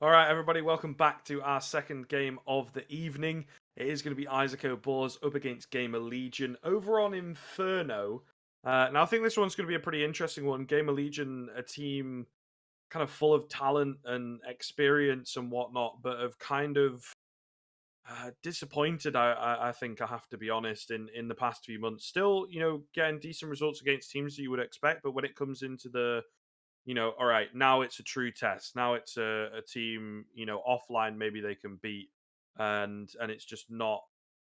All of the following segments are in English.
All right, everybody, welcome back to our second game of the evening. It is going to be Izako Boars up against Gamerlegion over on Inferno. Now, I think this one's going to be a pretty interesting one. Gamerlegion, a team kind of full of talent and experience and whatnot, but have kind of disappointed, I think I have to be honest, in the past few months. Still, getting decent results against teams that you would expect, but when it comes into all right, now it's a true test. Now it's a team, offline maybe they can beat, and it's just not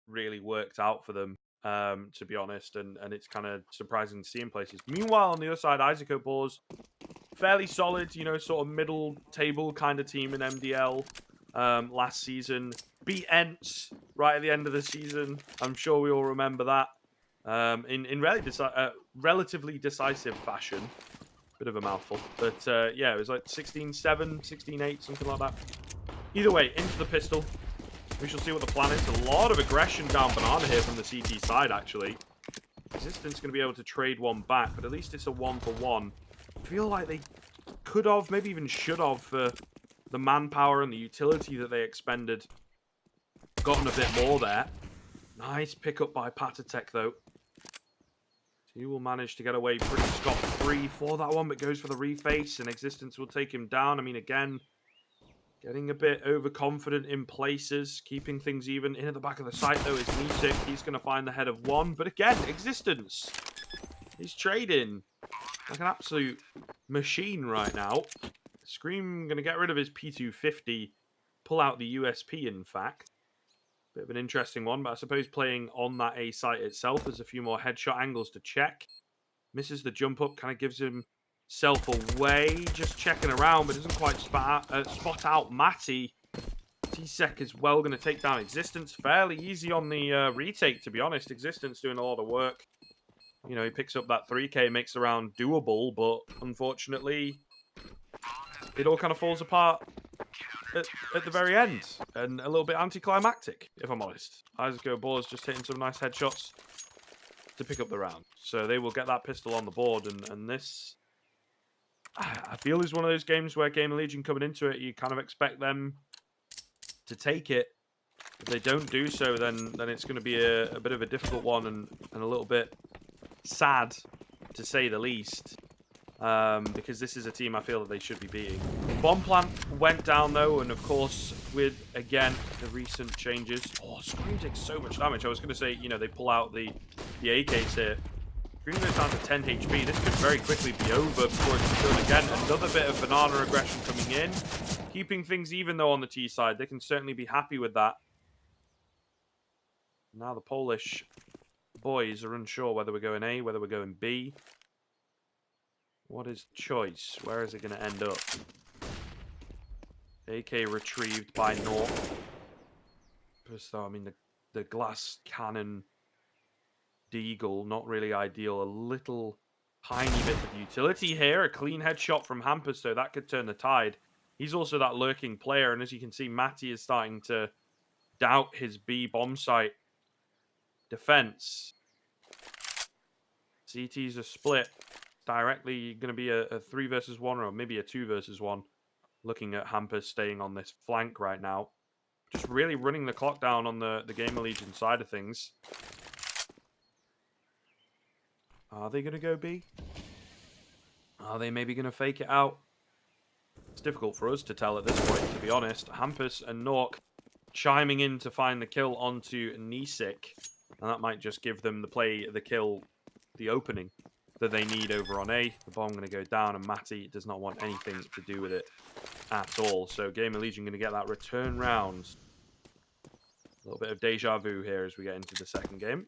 really worked out for them, to be honest. And it's kind of surprising to see in places. Meanwhile, on the other side, Izako Boars, fairly solid, sort of middle table kind of team in MDL. Last season, beat Ents right at the end of the season. I'm sure we all remember that. In relatively decisive fashion. Bit of a mouthful. But yeah, it was like 16-7, 16-8, something like that. Either way, into the pistol. We shall see what the plan is. A lot of aggression down Banana here from the CT side, actually. Resistance going to be able to trade one back, but at least it's a 1-for-1. I feel like they could have, maybe even should have, for the manpower and the utility that they expended, gotten a bit more there. Nice pickup by Patatek, though. He will manage to get away pretty scot-free for that one, but goes for the reface, and Existence will take him down. I mean, again, getting a bit overconfident in places, keeping things even. In at the back of the site, though, is Nisik. He's going to find the head of one, but again, Existence. He's trading like an absolute machine right now. Scream going to get rid of his P250, pull out the USP, in fact. Bit of an interesting one, but I suppose playing on that A site itself, there's a few more headshot angles to check. Misses the jump up, kind of gives himself away. Just checking around, but doesn't quite spot out Matty. T-Sec is well going to take down Existence. Fairly easy on the retake, to be honest. Existence doing a lot of work. He picks up that 3K, makes the round doable, but unfortunately, it all kind of falls apart at the very end, and a little bit anticlimactic, if I'm honest. Izako Boars just hitting some nice headshots to pick up the round. So they will get that pistol on the board, and this, I feel, is one of those games where Gamerlegion coming into it, you kind of expect them to take it. If they don't do so, then it's going to be a bit of a difficult one, and a little bit sad, to say the least. Because this is a team I feel that they should be beating. Bomb plant went down, though, and of course, with, again, the recent changes. Oh, Scream takes so much damage. I was going to say, they pull out the AKs here. Scream goes down to 10 HP. This could very quickly be over before it's done again. Another bit of banana aggression coming in. Keeping things even, though, on the T side. They can certainly be happy with that. Now the Polish boys are unsure whether we're going A, whether we're going B. What is choice? Where is it going to end up? AK retrieved by North. So, I mean, the glass cannon deagle, not really ideal. A little tiny bit of utility here. A clean headshot from Hampus, so that could turn the tide. He's also that lurking player, and as you can see, Matty is starting to doubt his B bomb site defense. CTs are split. Directly going to be a 3 versus 1 or maybe a 2 versus 1. Looking at Hampus staying on this flank right now. Just really running the clock down on the Gamerlegion side of things. Are they going to go B? Are they maybe going to fake it out? It's difficult for us to tell at this point, to be honest. Hampus and Nork chiming in to find the kill onto Nisik. And that might just give them the kill, the opening that they need over on A. The bomb going to go down, and Matty does not want anything to do with it at all. So Gamerlegion going to get that return round. A little bit of deja vu here as we get into the second game.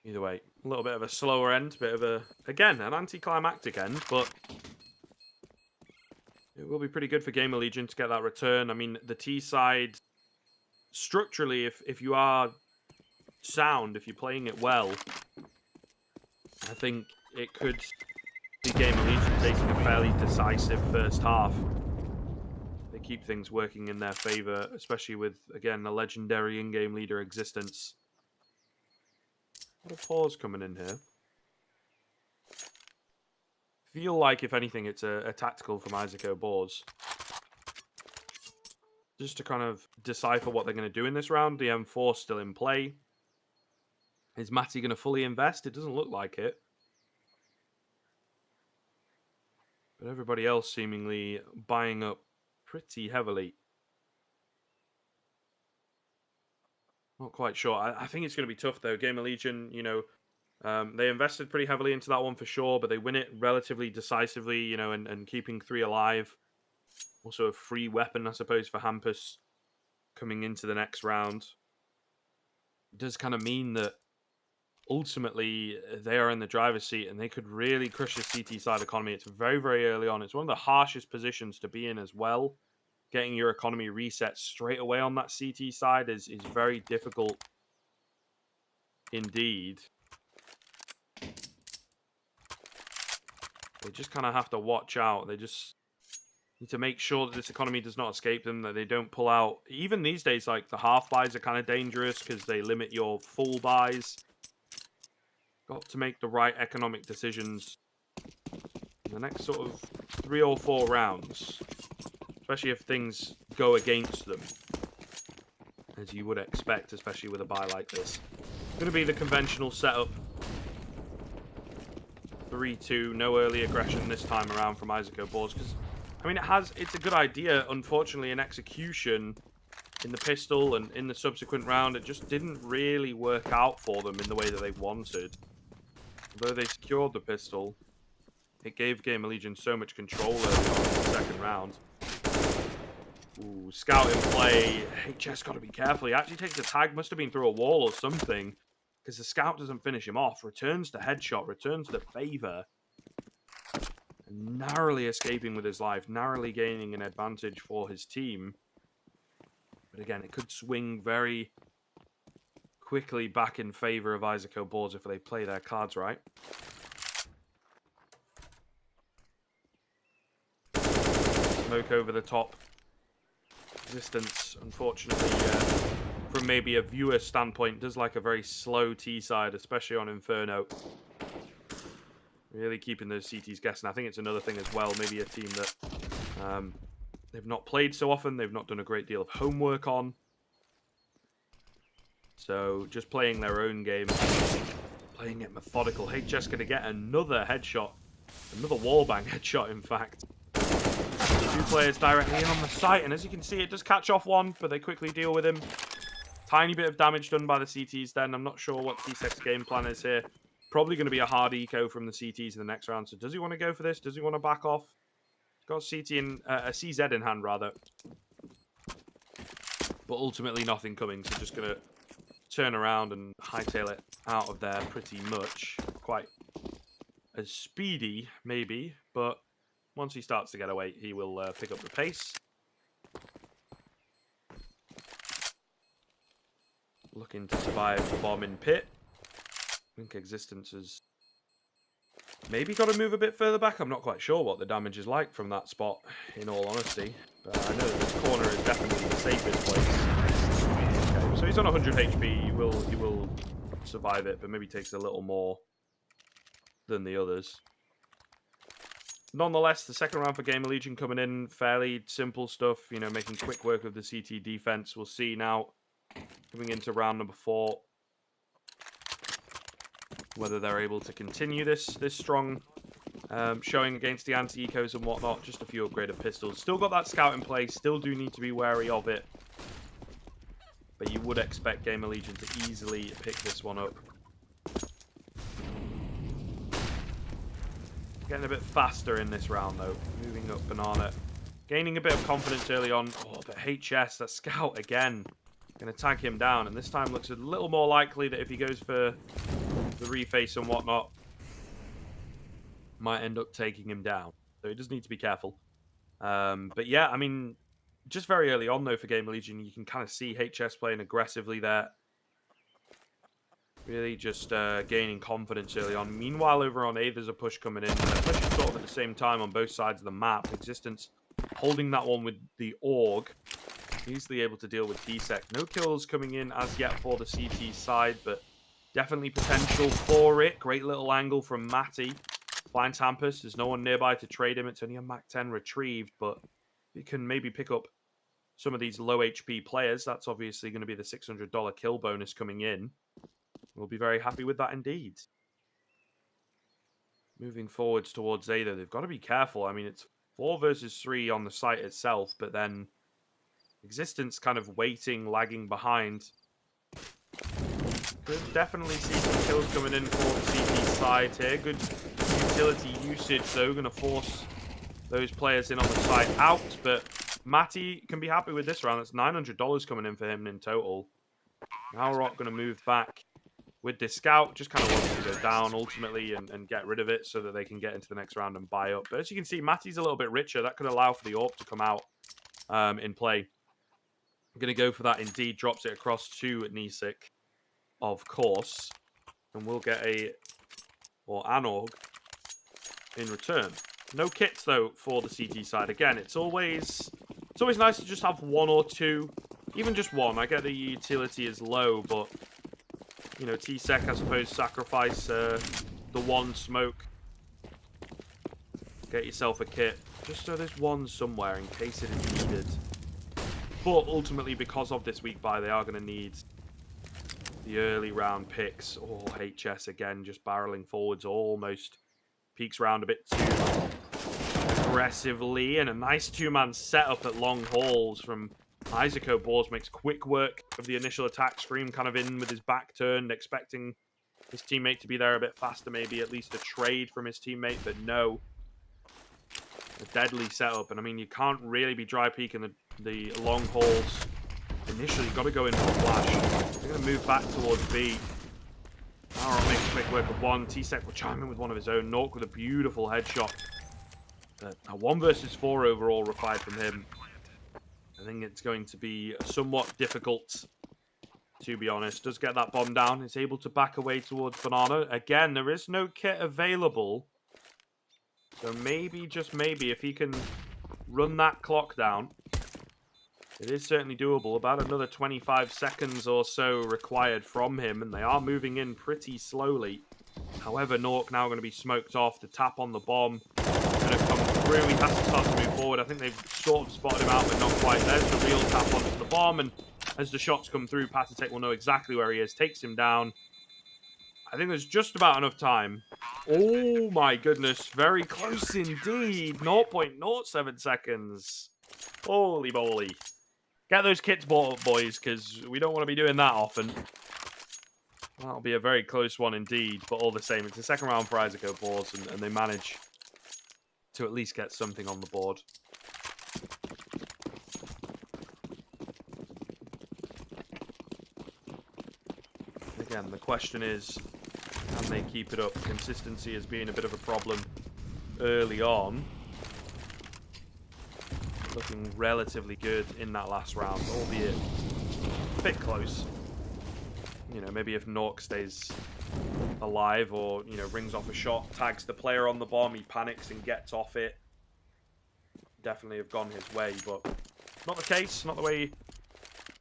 Either way, a little bit of a slower end, bit of again, an anticlimactic end, but it will be pretty good for Gamerlegion to get that return. I mean, the T side, structurally, if you are sound, if you're playing it well, I think it could be Gamerlegion taking a fairly decisive first half. They keep things working in their favor, especially with, again, a legendary in-game leader Existence. What a pause coming in here. Feel like, if anything, it's a tactical from Izako Boars. Just to kind of decipher what they're going to do in this round. The M4 still in play. Is Matty going to fully invest? It doesn't look like it. But everybody else seemingly buying up pretty heavily. Not quite sure. I think it's going to be tough, though. Gamerlegion, you know, they invested pretty heavily into that one for sure, but they win it relatively decisively, you know, and keeping 3 alive. Also a free weapon, I suppose, for Hampus coming into the next round. It does kind of mean that ultimately they are in the driver's seat and they could really crush the CT side economy. It's very, very early on. It's one of the harshest positions to be in as well. Getting your economy reset straight away on that CT side is very difficult indeed. They just kind of have to watch out. They just need to make sure that this economy does not escape them, that they don't pull out. Even these days, like, the half buys are kind of dangerous because they limit your full buys. Got to make the right economic decisions in the next sort of 3 or 4 rounds. Especially if things go against them. As you would expect, especially with a buy like this. Going to be the conventional setup. 3-2, no early aggression this time around from Izako Boars. Because, I mean, it's a good idea. Unfortunately, in execution, in the pistol and in the subsequent round, it just didn't really work out for them in the way that they wanted. Although they secured the pistol, it gave Gamerlegion so much control early on in the second round. Ooh, scout in play. HS got to be careful. He actually takes a tag. Must have been through a wall or something. Because the scout doesn't finish him off. Returns the headshot. Returns the favor. And narrowly escaping with his life. Narrowly gaining an advantage for his team. But again, it could swing very quickly back in favor of Izako Boars if they play their cards right. Smoke over the top. Existence, unfortunately, from maybe a viewer standpoint, does like a very slow T-side, especially on Inferno. Really keeping those CTs guessing. I think it's another thing as well. Maybe a team that they've not played so often. They've not done a great deal of homework on. So just playing their own game. Playing it methodical. HS going to get another headshot. Another wallbang headshot, in fact. 2 players directly in on the site, and as you can see, it does catch off one, but they quickly deal with him. Tiny bit of damage done by the CTs then. I'm not sure what T-Sec's game plan is here. Probably going to be a hard eco from the CTs in the next round. So does he want to go for this? Does he want to back off? Got CT in, a CZ in hand, rather. But ultimately nothing coming, so just going to turn around and hightail it out of there pretty much. Quite as speedy, maybe, but once he starts to get away, he will pick up the pace. Looking to survive the bomb in pit. I think Existence has maybe got to move a bit further back. I'm not quite sure what the damage is like from that spot, in all honesty. But I know that this corner is definitely the safest place. Okay, so he's on 100 HP. He will survive it, but maybe takes a little more than the others. Nonetheless, the second round for Gamerlegion coming in, fairly simple stuff, you know, making quick work of the CT defense. We'll see now, coming into round number 4, whether they're able to continue this strong showing against the anti-ecos and whatnot. Just a few upgraded pistols. Still got that scout in place, still do need to be wary of it. But you would expect Gamerlegion to easily pick this one up. Getting a bit faster in this round, though. Moving up Banana. Gaining a bit of confidence early on. Oh, but HS, that scout again. Going to tag him down. And this time looks a little more likely that if he goes for the reface and whatnot, might end up taking him down. So he does need to be careful. But yeah, I mean, just very early on, though, for Gamerlegion, you can kind of see HS playing aggressively there. Really just gaining confidence early on. Meanwhile, over on A, there's a push coming in. They're pushing sort of at the same time on both sides of the map. Existence holding that one with the AUG. Easily able to deal with T-Sec. No kills coming in as yet for the CT side, but definitely potential for it. Great little angle from Matty. Finds Hampus. There's no one nearby to trade him. It's only a Mac 10 retrieved, but you can maybe pick up some of these low HP players. That's obviously going to be the $600 kill bonus coming in. We'll be very happy with that indeed. Moving forwards towards A, though, they've got to be careful. I mean, it's 4 versus 3 on the site itself, but then Existence kind of waiting, lagging behind. Could definitely see some kills coming in for the CT side here. Good utility usage, though. Going to force those players in on the side out. But Matty can be happy with this round. That's $900 coming in for him in total. Now Rock going to move back with this scout. Just kind of wants to go down ultimately and get rid of it so that they can get into the next round and buy up. But as you can see, Matty's a little bit richer. That could allow for the AWP to come out in play. I'm going to go for that indeed. Drops it across to Nisik, of course. And we'll get an AUG in return. No kits, though, for the CT side. Again, it's always nice to just have 1 or 2. Even just 1. I get the utility is low, but, you know, T-Sec, I suppose, sacrifice the 1 smoke. Get yourself a kit. Just so there's 1 somewhere in case it is needed. But ultimately, because of this week buy, they are going to need the early round picks. Oh, HS again, just barreling forwards, almost peeks round a bit too aggressively. And a nice 2-man setup at long hauls from Izako. Boars makes quick work of the initial attack. Scream kind of in with his back turned, expecting his teammate to be there a bit faster, maybe at least a trade from his teammate, but no. A deadly setup, and I mean, you can't really be dry peeking the long hauls initially. You've got to go in for a flash. They're going to move back towards B. Aaron makes quick work of 1. T-Sec will chime in with one of his own. Nork with a beautiful headshot. A 1 versus 4 overall required from him. I think it's going to be somewhat difficult, to be honest. Does get that bomb down. Is able to back away towards Banana. Again, there is no kit available. So maybe, just maybe, if he can run that clock down, it is certainly doable. About another 25 seconds or so required from him, and they are moving in pretty slowly. However, Nork now going to be smoked off. The tap on the bomb going to come through. He has to start to move forward. I think they've sort of spotted him out, but not quite. There's the real tap onto the bomb, and as the shots come through, Patatech will know exactly where he is. Takes him down. I think there's just about enough time. Oh my goodness, very close indeed. 0.07 seconds. Holy moly. Get those kits bought up, boys, because we don't want to be doing that often. That'll be a very close one indeed, but all the same, it's the second round for Izako Boars, and they manage to at least get something on the board. Again, the question is, can they keep it up? Consistency has been a bit of a problem early on. Looking relatively good in that last round, albeit a bit close. You know, maybe if Nork stays alive or, you know, rings off a shot, tags the player on the bomb, he panics and gets off it. Definitely have gone his way, but not the case, not the way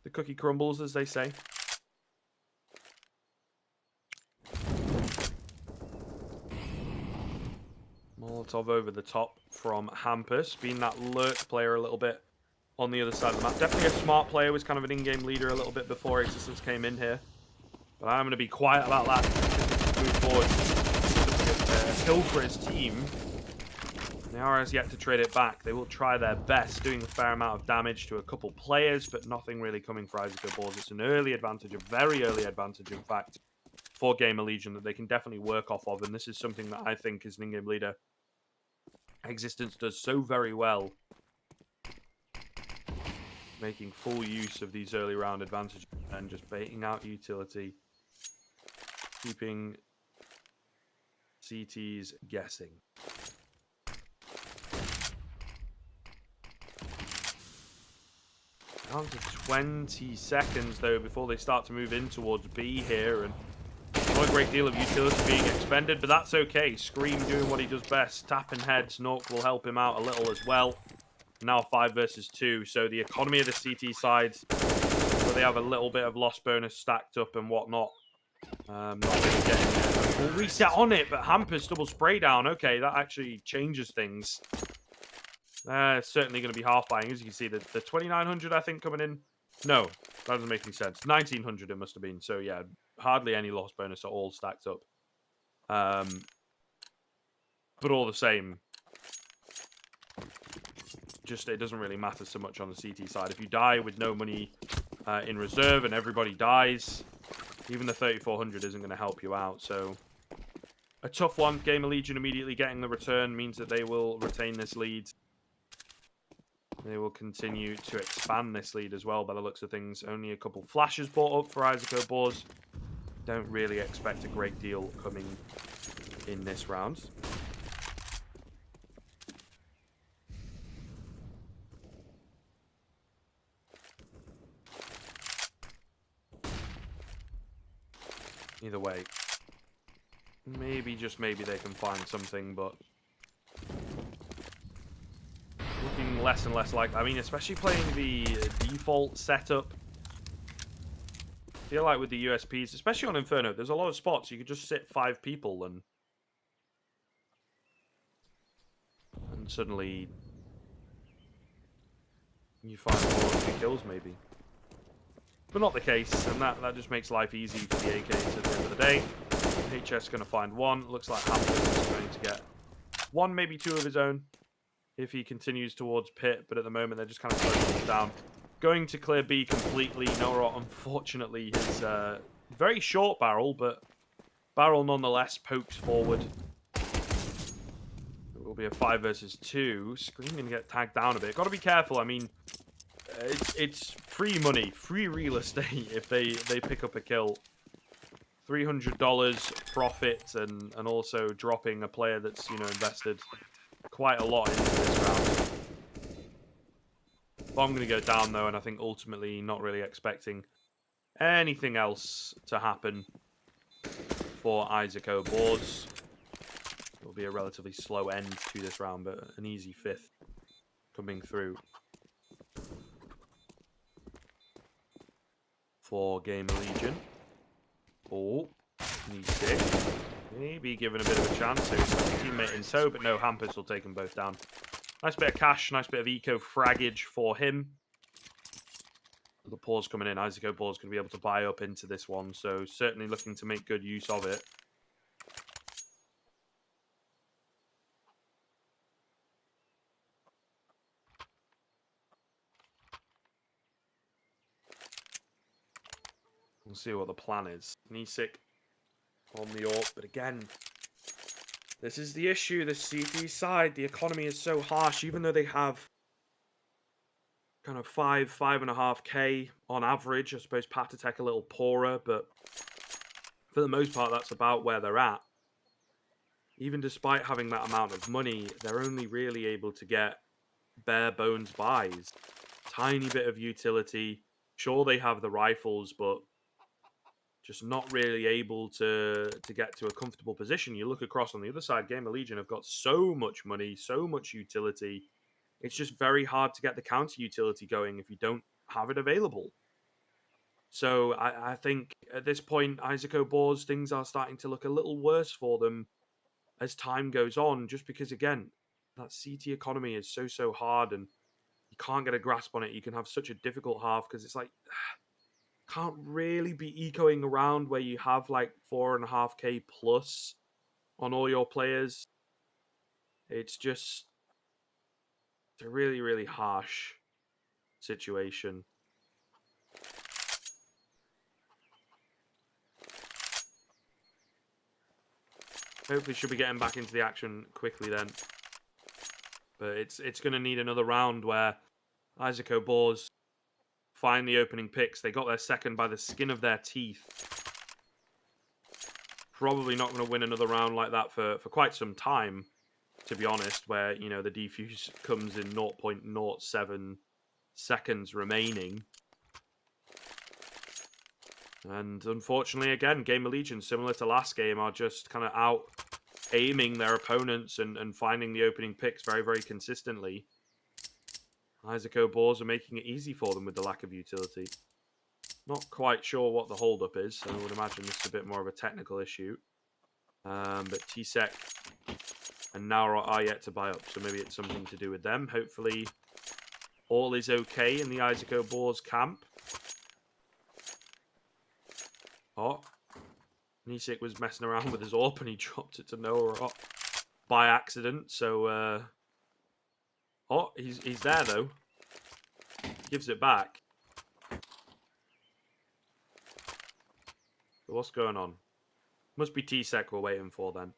the cookie crumbles, as they say. Molotov over the top from Hampus, being that lurk player a little bit on the other side of the map. Definitely a smart player, was kind of an in-game leader a little bit before Existence came in here. But I'm going to be quiet about that. Move forward. A kill for his team. Niara has yet to trade it back. They will try their best, doing a fair amount of damage to a couple players, but nothing really coming for Izako Boars. It's an early advantage, a very early advantage, in fact, for Gamerlegion that they can definitely work off of, and this is something that I think as an in-game leader, Existence does so very well, making full use of these early round advantages and just baiting out utility, keeping CTs guessing. Down to 20 seconds though before they start to move in towards B here, and not a great deal of utility being expended, but that's okay. Scream doing what he does best, tapping heads. Nork will help him out a little as well. Now 5 versus 2. So the economy of the CT side, where they have a little bit of loss bonus stacked up and whatnot. Not really getting a full reset on it, but Hampers double spray down. Okay, that actually changes things. Certainly going to be half buying. As you can see, the 2,900, I think, coming in. No, that doesn't make any sense. 1,900 it must have been. So, yeah, hardly any loss bonus at all stacked up. But all the same, just it doesn't really matter so much on the CT side. If you die with no money in reserve and everybody dies, even the 3,400 isn't going to help you out. So, a tough one. Gamerlegion immediately getting the return means that they will retain this lead. They will continue to expand this lead as well, by the looks of things. Only a couple flashes brought up for Izako Boars. Don't really expect a great deal coming in this round. Either way, maybe, just maybe, they can find something, but looking less and less like, I mean, especially playing the default setup. I feel like with the USPs, especially on Inferno, there's a lot of spots you could just sit 5 people and suddenly you find 4 or 2 kills maybe. But not the case, and that just makes life easy for the AKs at the end of the day. HS going to find 1. Looks like Hampton is going to get 1, maybe 2 of his own if he continues towards pit, but at the moment they're just kind of slowing things down. Going to clear B completely. Nora, unfortunately, his very short barrel, but barrel nonetheless pokes forward. It will be a 5 versus 2. Scream going to get tagged down a bit. Got to be careful. I mean, it's free money, free real estate if they pick up a kill. $300 profit, and also dropping a player that's, you know, invested quite a lot into this round. But I'm going to go down though, and I think ultimately not really expecting anything else to happen for Izako Boars. It will be a relatively slow end to this round, but an easy 5th coming through for Gamerlegion. Oh, E6. Maybe given a bit of a chance to teammate in tow, but no, Hampus will take them both down. Nice bit of cash, nice bit of eco fraggage for him. The pause coming in. Izako Boars going to be able to buy up into this one, so certainly looking to make good use of it. We'll see what the plan is. Nisik on the AWP, but again, this is the issue. The CT side, the economy is so harsh, even though they have kind of 5.5K on average. I suppose Patatech a little poorer, but for the most part, that's about where they're at. Even despite having that amount of money, they're only really able to get bare bones buys. Tiny bit of utility. Sure, they have the rifles, but just not really able to get to a comfortable position. You look across on the other side, Gamerlegion have got so much money, so much utility. It's just very hard to get the counter utility going if you don't have it available. So I think at this point, Izako Boars, things are starting to look a little worse for them as time goes on, just because, again, that CT economy is so hard and you can't get a grasp on it. You can have such a difficult half because it's like, can't really be ecoing around where you have like 4.5K plus on all your players. It's just a really harsh situation. Hopefully should be getting back into the action quickly then. But it's going to need another round where Izako Boars find the opening picks. They got their second by the skin of their teeth. Probably not going to win another round like that for quite some time, to be honest, where, you know, the defuse comes in 0.07 seconds remaining. And unfortunately, again, Gamerlegion, similar to last game, are just kind of out aiming their opponents and finding the opening picks very consistently. Izako Boars are making it easy for them with the lack of utility. Not quite sure what the holdup is. I would imagine this is a bit more of a technical issue. But Tsek and Naura are yet to buy up, so maybe it's something to do with them. Hopefully, all is okay in the Izako Boars camp. Oh, Nisik was messing around with his AWP and he dropped it to Naura by accident. So, oh, he's there though. Gives it back. So what's going on? Must be Tsek we're waiting for then.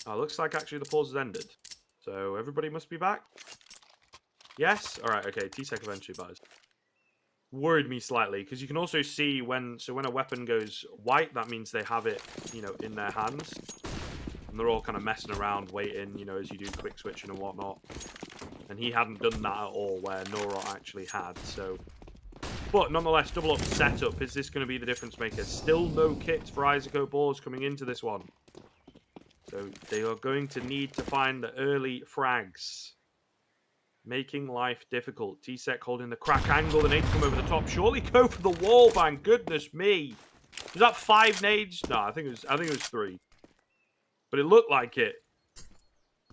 Oh, looks like actually the pause has ended. So everybody must be back. Yes? Alright, okay. Tsek eventually buys. Worried me slightly, because you can also see when a weapon goes white, that means they have it, you know, in their hands. And they're all kind of messing around, waiting, you know, as you do quick switching and whatnot. And he hadn't done that at all, where Nora actually had, so... But nonetheless, double up setup. Is this going to be the difference maker? Still no kits for Izako Boars coming into this one. So they are going to need to find the early frags. Making life difficult. Tsek holding the crack angle. The nades come over the top. Surely go for the wall bang. Goodness me. Was that 5 nades? No, I think it was 3. But it looked like it.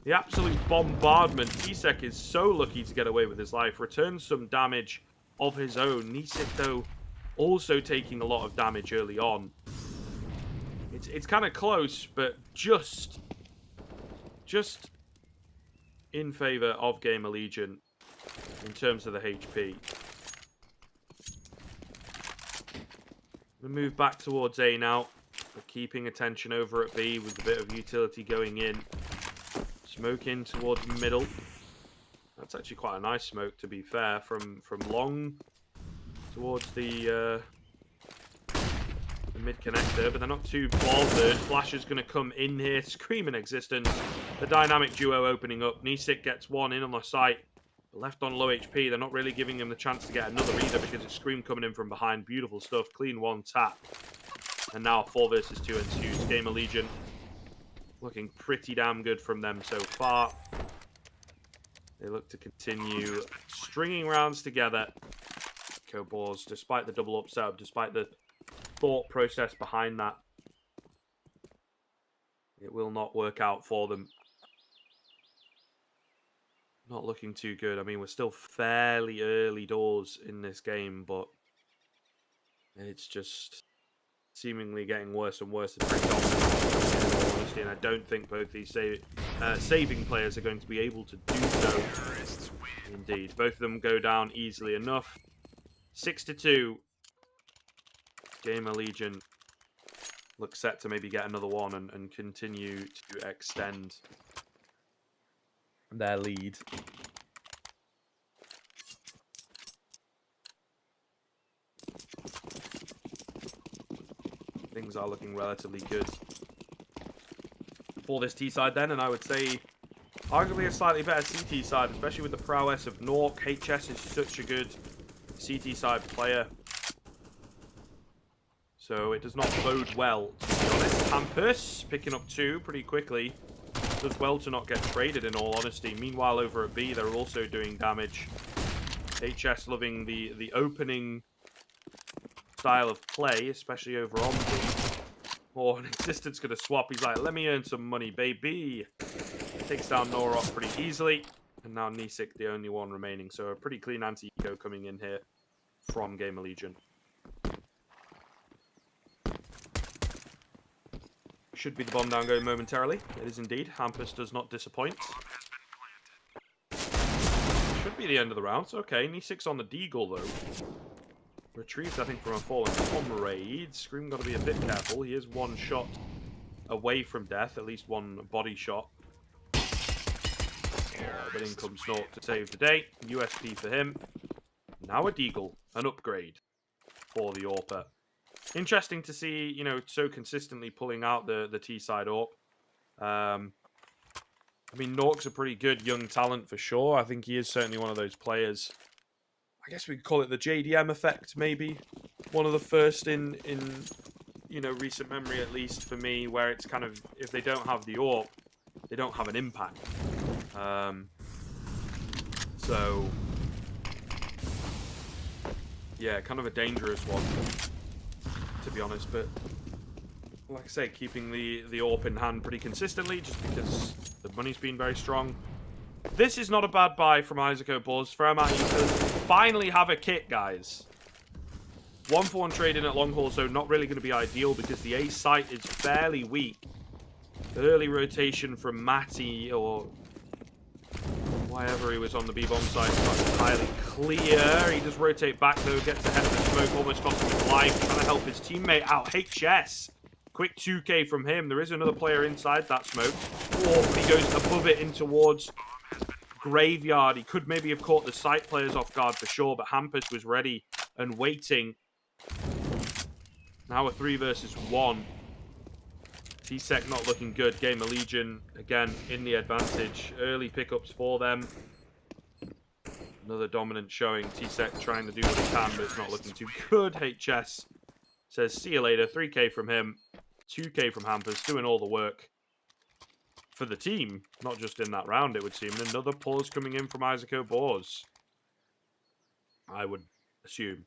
The absolute bombardment. Tsek is so lucky to get away with his life. Returns some damage of his own. Nisik, though, also taking a lot of damage early on. It's kind of close, but just in favor of Gamerlegion in terms of the HP. We move back towards A now. We're keeping attention over at B with a bit of utility going in. Smoke in towards middle. That's actually quite a nice smoke, to be fair, from long towards the mid connector, but they're not too bothered. Flash is going to come in here, screaming existence. The dynamic duo opening up. Nisik gets one in on the site, but left on low HP. They're not really giving him the chance to get another either because it's Scream coming in from behind. Beautiful stuff. Clean one tap. And now 4 versus 2 ensues. Gamerlegion looking pretty damn good from them so far. They look to continue stringing rounds together. Boars, despite the double up setup, despite the thought process behind that, it will not work out for them. Not looking too good. I mean, we're still fairly early doors in this game, but it's just seemingly getting worse and worse. It's very dominant, and I don't think both these saving players are going to be able to do so. Indeed, both of them go down easily enough. 6-2. Gamerlegion looks set to maybe get another one and continue to extend their lead. Things are looking relatively good for this T side then, and I would say arguably a slightly better CT side, especially with the prowess of Nork. HS is such a good CT side player, so it does not bode well, to be honest. Campus picking up 2 pretty quickly. Does well to not get traded, in all honesty. Meanwhile, over at B, they're also doing damage. HS loving the opening style of play, especially over on B. Oh, an Existence going to swap. He's like, let me earn some money, baby. Takes down Nora pretty easily. And now Nisik, the only one remaining. So a pretty clean anti-eco coming in here from Gamerlegion. Should be the bomb down going momentarily. It is indeed. Hampus does not disappoint. Should be the end of the round. So okay, Nisik's on the Deagle though. Retrieved, I think, from a fallen comrade. Scream got to be a bit careful. He is 1 shot away from death. At least 1 body shot. But in comes Snork to save the day. USP for him. Now a Deagle. An upgrade for the AWPer. Interesting to see, you know, so consistently pulling out the T-side AWP. I mean, Nork's a pretty good young talent for sure. I think he is certainly one of those players. I guess we could call it the JDM effect, maybe. One of the first in you know, recent memory, at least for me, where it's kind of, if they don't have the AWP, they don't have an impact. So, yeah, kind of a dangerous one, to be honest. But like I say, keeping the AWP in hand pretty consistently, just because the money's been very strong. This is not a bad buy from Izako Boars. Fair amount of utility. Finally have a kit, guys. 1-for-1 trading at long haul, so not really going to be ideal because the A site is fairly weak. Early rotation from Matty or whatever he was on the B-bomb side is not entirely clear. He does rotate back though, gets ahead of the smoke, almost cost him his life, trying to help his teammate out. HS. Quick 2K from him. There is another player inside that smoke. Oh, he goes above it in towards Graveyard. He could maybe have caught the site players off guard for sure, but Hampus was ready and waiting. Now a 3 versus 1. Tsec not looking good. Gamerlegion, again, in the advantage. Early pickups for them. Another dominant showing. Tsec trying to do what he can, but it's not looking too good. HS says, see you later. 3K from him. 2K from Hampus, doing all the work for the team. Not just in that round, it would seem. And another pause coming in from Izako Boars, I would assume.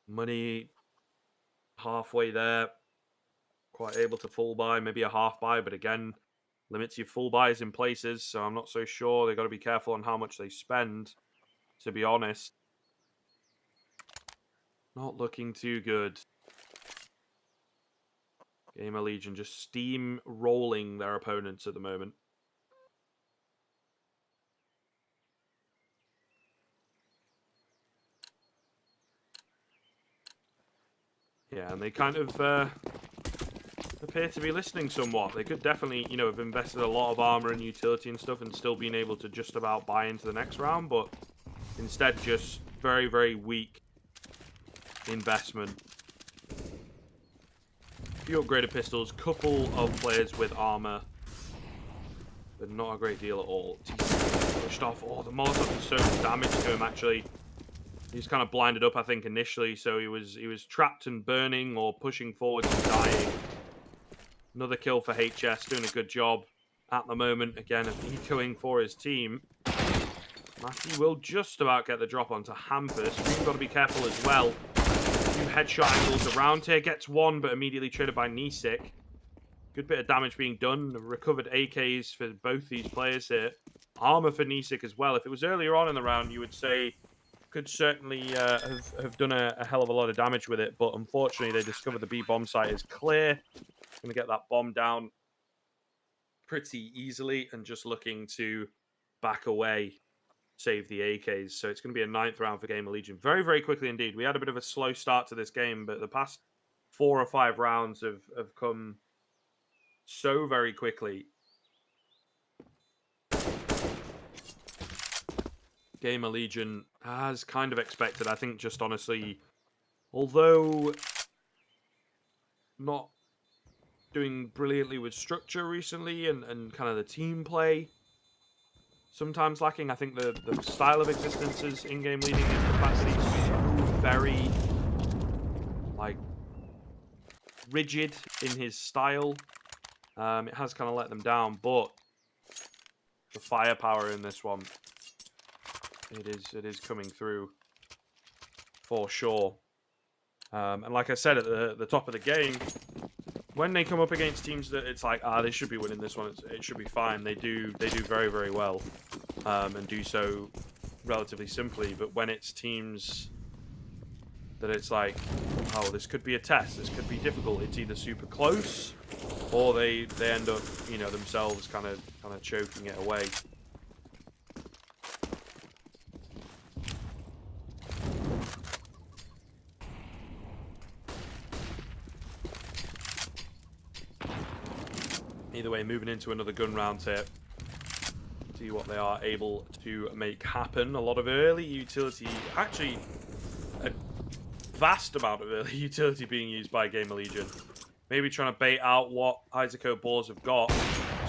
Money halfway there. Quite able to full buy, maybe a half buy, but again, limits your full buys in places, so I'm not so sure. They've got to be careful on how much they spend, to be honest. Not looking too good. Gamerlegion just steam-rolling their opponents at the moment. Yeah, and they kind of appear to be listening somewhat. They could definitely, you know, have invested a lot of armor and utility and stuff and still been able to just about buy into the next round, but instead just very, very weak investment. Few upgraded pistols, couple of players with armor, but not a great deal at all. Pushed off. Oh, the Molotov did so much damage to him, actually. He was kind of blinded up, I think, initially, so he was trapped and burning or pushing forward and dying. Another kill for HS, doing a good job at the moment, again, of ecoing for his team. Matty will just about get the drop onto Hampus. We've got to be careful as well. Few headshot angles around here. Gets one, but immediately traded by Nisik. Good bit of damage being done. Recovered AKs for both these players here. Armor for Nisik as well. If it was earlier on in the round, you would say could certainly have done a hell of a lot of damage with it, but unfortunately they discovered the B-bomb site is clear. Going to get that bomb down pretty easily and just looking to back away, save the AKs. So it's going to be a 9th round for Gamerlegion. Very, very quickly indeed. We had a bit of a slow start to this game, but the past 4 or 5 rounds have come so very quickly. Gamerlegion, as kind of expected, I think, just honestly, although not doing brilliantly with structure recently and kind of the team play, sometimes lacking. I think the style of existences in-game leading is the fact that he's so very, like, rigid in his style. It has kind of let them down, but the firepower in this one, it is coming through for sure. And like I said at the top of the game, when they come up against teams that it's like, they should be winning this one, it should be fine. They do very, very well, and do so relatively simply. But when it's teams that it's like, oh, this could be a test, this could be difficult, it's either super close, or they end up, you know, themselves kind of choking it away. Either way, moving into another gun round here. See what they are able to make happen. A lot of early utility, actually a vast amount of early utility being used by Gamerlegion. Maybe trying to bait out what Izako Boars have got.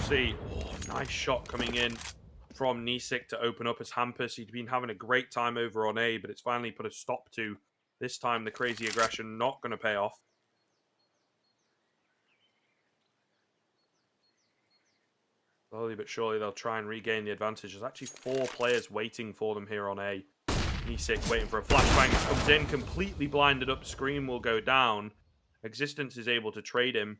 See, nice shot coming in from Nisik to open up as Hampus. He'd been having a great time over on A, but it's finally put a stop to. This time the crazy aggression not going to pay off. Slowly but surely, they'll try and regain the advantage. There's actually 4 players waiting for them here on A. Nisik waiting for a flashbang that comes in, completely blinded up. Scream will go down. Existence is able to trade him.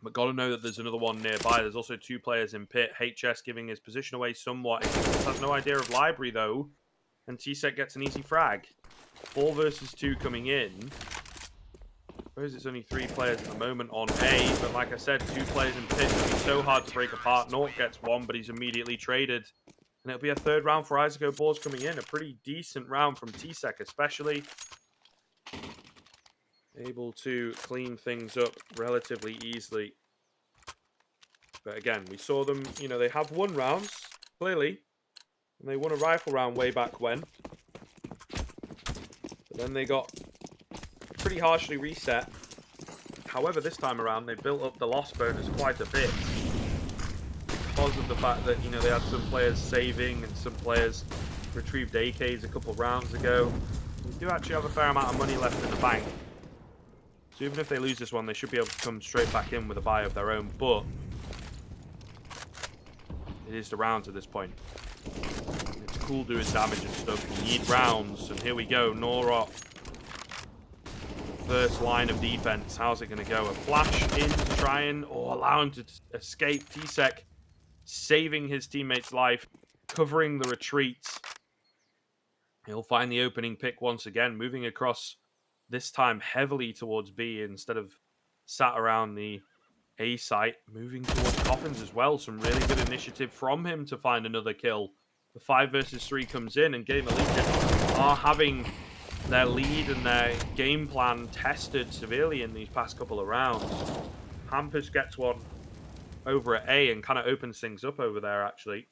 But got to know that there's another one nearby. There's also 2 players in pit. HS giving his position away somewhat. Existence has no idea of library, though. And T-Sec gets an easy frag. 4 versus 2 coming in. I suppose it's only 3 players at the moment on A. But like I said, 2 players in pit. It'll be so hard to break apart. Naught gets 1, but he's immediately traded. And it'll be a 3rd round for Izako Boars coming in. A pretty decent round from T-Sec, especially. Able to clean things up relatively easily. But again, we saw them, you know, they have won rounds, clearly. And they won a rifle round way back when. But then they got pretty harshly reset. However, this time around, they built up the loss bonus quite a bit. Because of the fact that, you know, they had some players saving and some players retrieved AKs a couple rounds ago. They do actually have a fair amount of money left in the bank. So even if they lose this one, they should be able to come straight back in with a buy of their own. But it is the rounds at this point. It's cool doing damage and stuff. You need rounds. And here we go. Nora. First line of defense. How's it going to go? A flash in to try and allow him to escape. T-Sec saving his teammate's life. Covering the retreat. He'll find the opening pick once again. Moving across. This time heavily towards B instead of sat around the A site. Moving towards Coffins as well. Some really good initiative from him to find another kill. The 5 versus 3 comes in and Gamerlegion are having their lead and their game plan tested severely in these past couple of rounds. Hampus gets one over at A and kind of opens things up over there actually.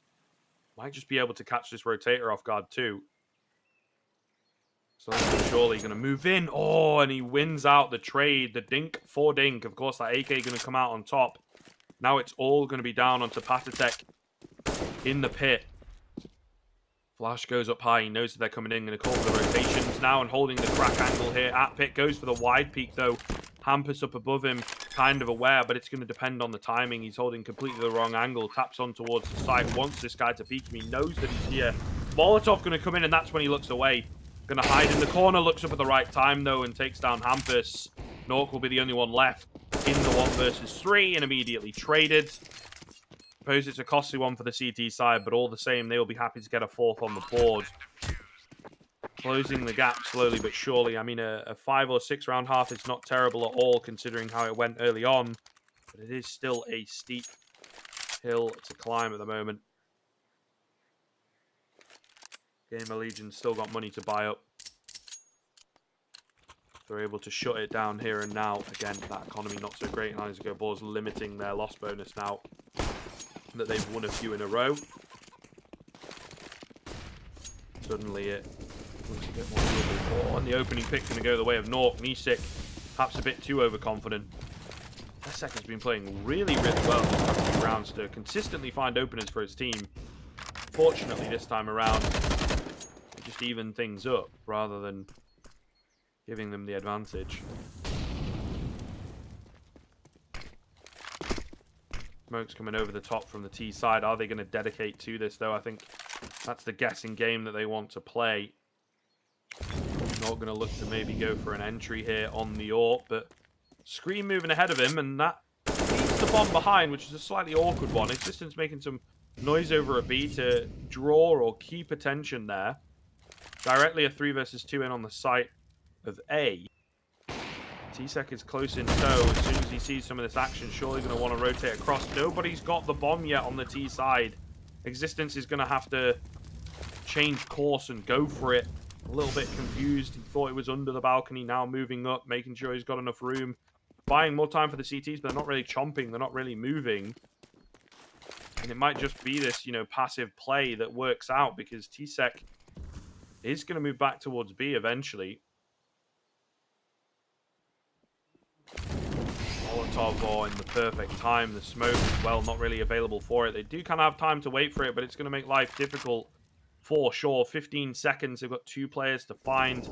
Might just be able to catch this rotator off guard too. So surely going to move in. Oh, and he wins out the trade. The dink for dink. Of course, that AK going to come out on top. Now it's all going to be down onto Patatek in the pit. Flash goes up high. He knows that they're coming in. Going to call for the rotations now and holding the crack angle here at pit. Goes for the wide peak, though. Hampus up above him. Kind of aware, but it's going to depend on the timing. He's holding completely the wrong angle. Taps on towards the site. Wants this guy to peek him. He knows that he's here. Molotov going to come in, and that's when he looks away. Going to hide in the corner, looks up at the right time, though, and takes down Hampus. Nork will be the only one left in the 1 versus 3 and immediately traded. Suppose it's a costly one for the CT side, but all the same, they will be happy to get a 4th on the board. Closing the gap slowly but surely. I mean, a 5 or 6 round half is not terrible at all, considering how it went early on. But it is still a steep hill to climb at the moment. Gamerlegion still got money to buy up. They're able to shut it down here and now. Again, that economy not so great. And Izako Boars limiting their loss bonus now that they've won a few in a row. Suddenly it looks a bit more doable. Oh, and the opening pick going to go the way of Nork. Nisik, perhaps a bit too overconfident. Esea has been playing really, really well these past few rounds to consistently find openers for his team. Fortunately, this time around, just even things up rather than giving them the advantage. Smoke's coming over the top from the T side. Are they going to dedicate to this, though? I think that's the guessing game that they want to play. Not going to look to maybe go for an entry here on the AWP, but Scream moving ahead of him, and that leaves the bomb behind, which is a slightly awkward one. Existence making some noise over a B to draw or keep attention there. Directly a 3 versus 2 in on the site of A. T-Sec is close in tow. As soon as he sees some of this action, surely going to want to rotate across. Nobody's got the bomb yet on the T side. Existence is going to have to change course and go for it. A little bit confused. He thought it was under the balcony, now moving up, making sure he's got enough room. Buying more time for the CTs, but they're not really chomping. They're not really moving. And it might just be this, you know, passive play that works out because T-Sec is going to move back towards B eventually. Molotov in the perfect time. The smoke as well, not really available for it. They do kind of have time to wait for it, but it's going to make life difficult for sure. 15 seconds. They've got 2 players to find.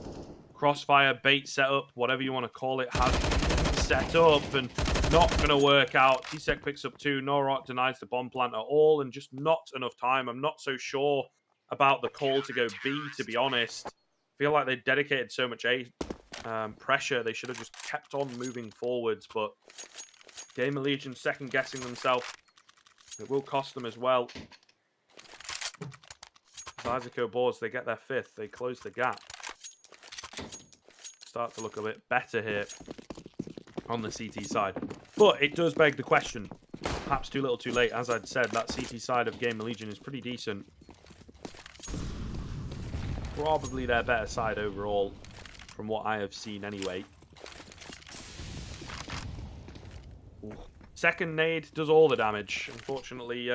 Crossfire, bait setup, whatever you want to call it, has been set up. And Not going to work out. Tsek picks up 2. Norok denies the bomb plant at all, and just not enough time. I'm not so sure about the call to go B, to be honest. I feel like they dedicated so much pressure. They should have just kept on moving forwards, but Gamerlegion second-guessing themselves. It will cost them as well. Izako Boars, they get their 5th. They close the gap. Start to look a bit better here on the CT side. But it does beg the question. Perhaps too little too late. As I'd said, that CT side of Gamerlegion is pretty decent. Probably their better side overall, from what I have seen anyway. Ooh. Second nade does all the damage. Unfortunately,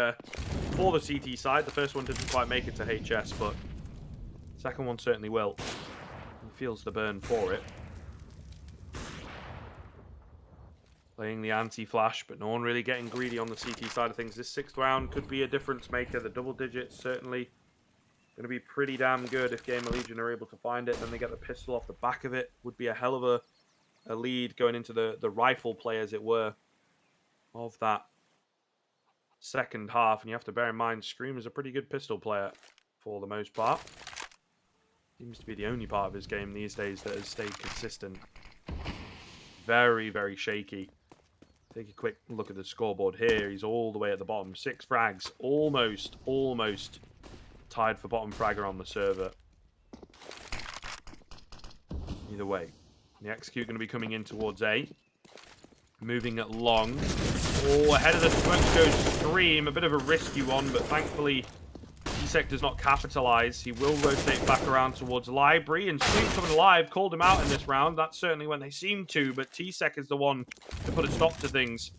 for the CT side, the first one didn't quite make it to HS, but the second one certainly will. He feels the burn for it. Playing the anti-flash, but no one really getting greedy on the CT side of things. This 6th round could be a difference maker. The double digits certainly going to be pretty damn good if Gamerlegion are able to find it. Then they get the pistol off the back of it. Would be a hell of a lead going into the rifle play, as it were, of that second half. And you have to bear in mind, Scream is a pretty good pistol player for the most part. Seems to be the only part of his game these days that has stayed consistent. Very, very shaky. Take a quick look at the scoreboard here. He's all the way at the bottom. 6 frags. Almost tied for bottom fragger on the server. Either way. The execute going to be coming in towards A. Moving it long. Oh, ahead of the smoke goes Scream. A bit of a risky one, but thankfully Tsek does not capitalize. He will rotate back around towards Library, and Scream coming alive called him out in this round. That's certainly when they seem to, but Tsek is the one to put a stop to things.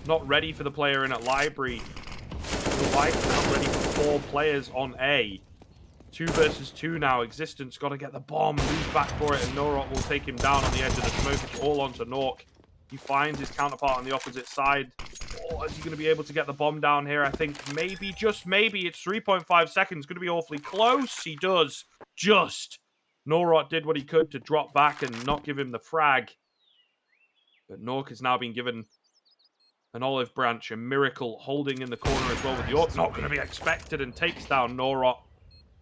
Not ready for the player in at Library. The White now ready for 4 players on A. 2 versus 2 now. Existence got to get the bomb. Moves back for it, and Norok will take him down on the edge of the smoke. It's all onto Nork. He finds his counterpart on the opposite side. Oh, is he going to be able to get the bomb down here? I think maybe, just maybe, it's 3.5 seconds. Going to be awfully close. He does. Just. Norok did what he could to drop back and not give him the frag. But Nork has now been given an olive branch, a miracle, holding in the corner as well with the AWP. Not going to be expected, and takes down Norok.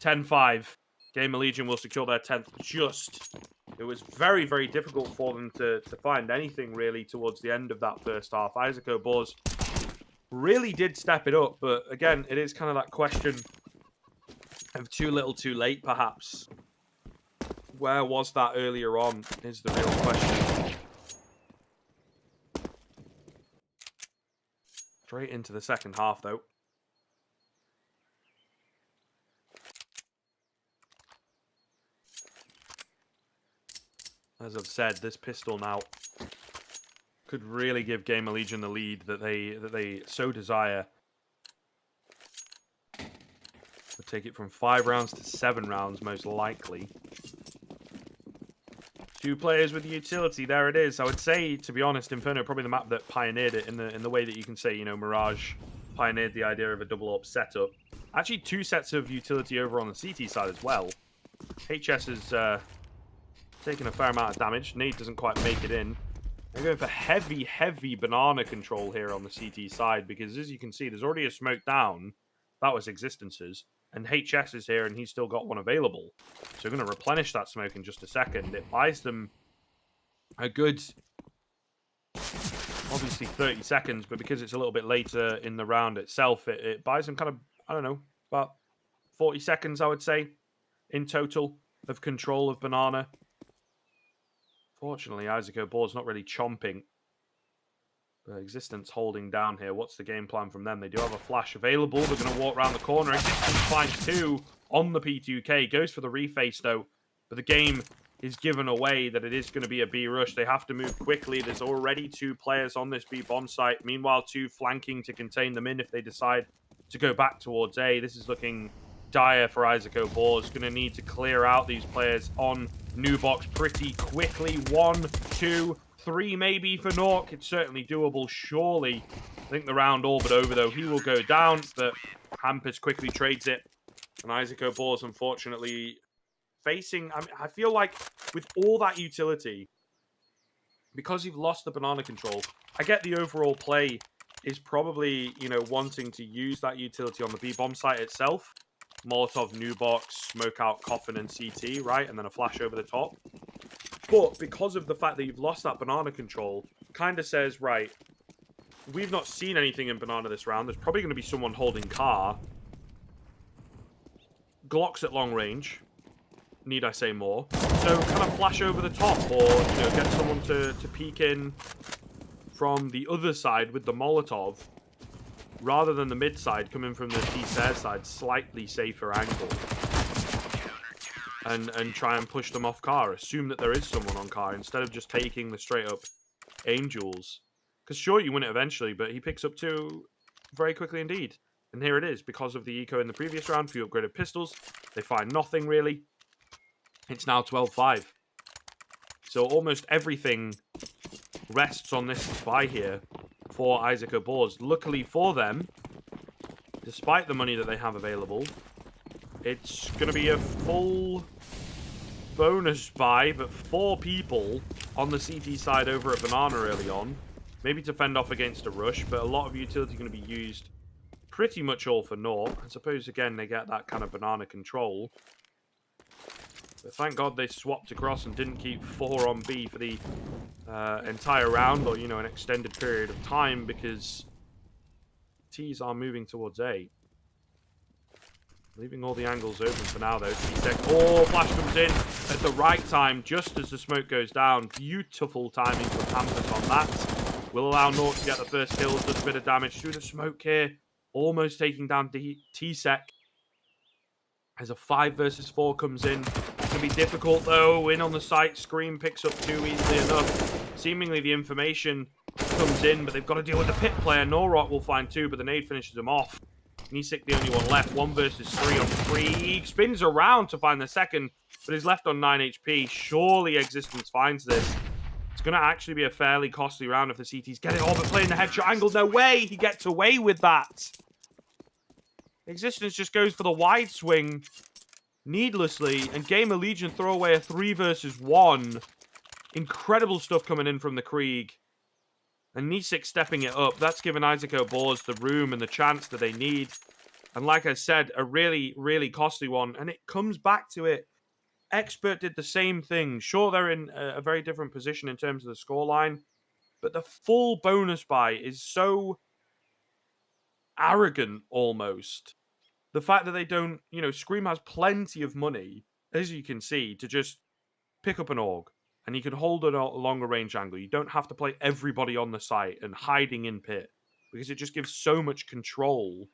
10-5. Gamerlegion will secure their 10th. Just. It was very, very difficult for them to find anything, really, towards the end of that first half. Izako Boars really did step it up, but again, it is kind of that question of too little too late, perhaps. Where was that earlier on is the real question. Straight into the second half, though. As I've said, this pistol now could really give Gamerlegion the lead that they so desire. Would take it from 5 rounds to 7 rounds, most likely. 2 players with the utility. There it is. I would say, to be honest, Inferno probably the map that pioneered it in the way that you can say, you know, Mirage pioneered the idea of a double AWP setup. Actually, 2 sets of utility over on the CT side as well. HS is taking a fair amount of damage. Nade doesn't quite make it in. They're going for heavy, heavy banana control here on the CT side, because as you can see, there's already a smoke down. That was Existence's. And HS is here, and he's still got one available. So we're going to replenish that smoke in just a second. It buys them a good, obviously 30 seconds, but because it's a little bit later in the round itself, it buys them kind of, I don't know, about 40 seconds, I would say, in total of control of banana. Fortunately, Izako Boars not really chomping. Existence holding down here. What's the game plan from them? They do have a flash available. They're going to walk around the corner. Existence finds 2 on the P2K. Goes for the reface, though. But the game is given away that it is going to be a B rush. They have to move quickly. There's already 2 players on this B bomb site. Meanwhile, 2 flanking to contain them in if they decide to go back towards A. This is looking dire for Izako Boars. Going to need to clear out these players on New Box pretty quickly. 1, 2, 3 maybe for Nork. It's certainly doable, surely. I think the round all but over, though. He will go down, but Hampus quickly trades it. And Izako Boars, unfortunately, facing... I feel like with all that utility, because you've lost the banana control, I get the overall play is probably, you know, wanting to use that utility on the B-bomb site itself. Molotov, new box, smoke out, coffin, and CT, right? And then a flash over the top. But because of the fact that you've lost that banana control, kind of says, right, we've not seen anything in banana this round. There's probably going to be someone holding car. Glocks at long range. Need I say more? So kind of flash over the top, or, you know, get someone to peek in from the other side with the Molotov, rather than the mid side coming from the Esea side, slightly safer angle. And try and push them off car. Assume that there is someone on car instead of just taking the straight up Angels. Because sure, you win it eventually, but he picks up 2 very quickly indeed. And here it is, because of the eco in the previous round, few upgraded pistols. They find nothing really. It's now 12-5. So almost everything rests on this buy here for Izako Boars. Luckily for them, despite the money that they have available, it's going to be a full bonus buy, but 4 people on the CT side over at Banana early on. Maybe to fend off against a rush, but a lot of utility going to be used pretty much all for naught. I suppose, again, they get that kind of Banana control. But thank God they swapped across and didn't keep 4 on B for the entire round, or, you know, an extended period of time, because T's are moving towards A. Leaving all the angles open for now, though. Oh, flash comes in at the right time, just as the smoke goes down. Beautiful timing for Campus on that. Will allow Naught to get the first kills, does a bit of damage through the smoke here. Almost taking down T-Sec. As a 5 versus 4 comes in. It's going to be difficult, though. In on the site, Scream picks up 2 easily enough. Seemingly the information comes in, but they've got to deal with the pit player. Norrock will find 2, but the nade finishes him off. Nisik the only one left. 1 versus 3 on 3. He spins around to find the second, but is left on 9 HP. Surely Existence finds this. It's going to actually be a fairly costly round if the CTs get it. Oh, but playing the headshot angle. No way he gets away with that. Existence just goes for the wide swing needlessly, and Gamerlegion throw away a 3 versus 1. Incredible stuff coming in from the Krieg. And Nisik stepping it up. That's given Izako Boars the room and the chance that they need. And like I said, a really, really costly one. And it comes back to it. Expert did the same thing. Sure, they're in a very different position in terms of the scoreline. But the full bonus buy is so arrogant, almost. The fact that they don't, you know, Scream has plenty of money, as you can see, to just pick up an AUG. And you can hold it a longer range angle. You don't have to play everybody on the site and hiding in pit, because it just gives so much control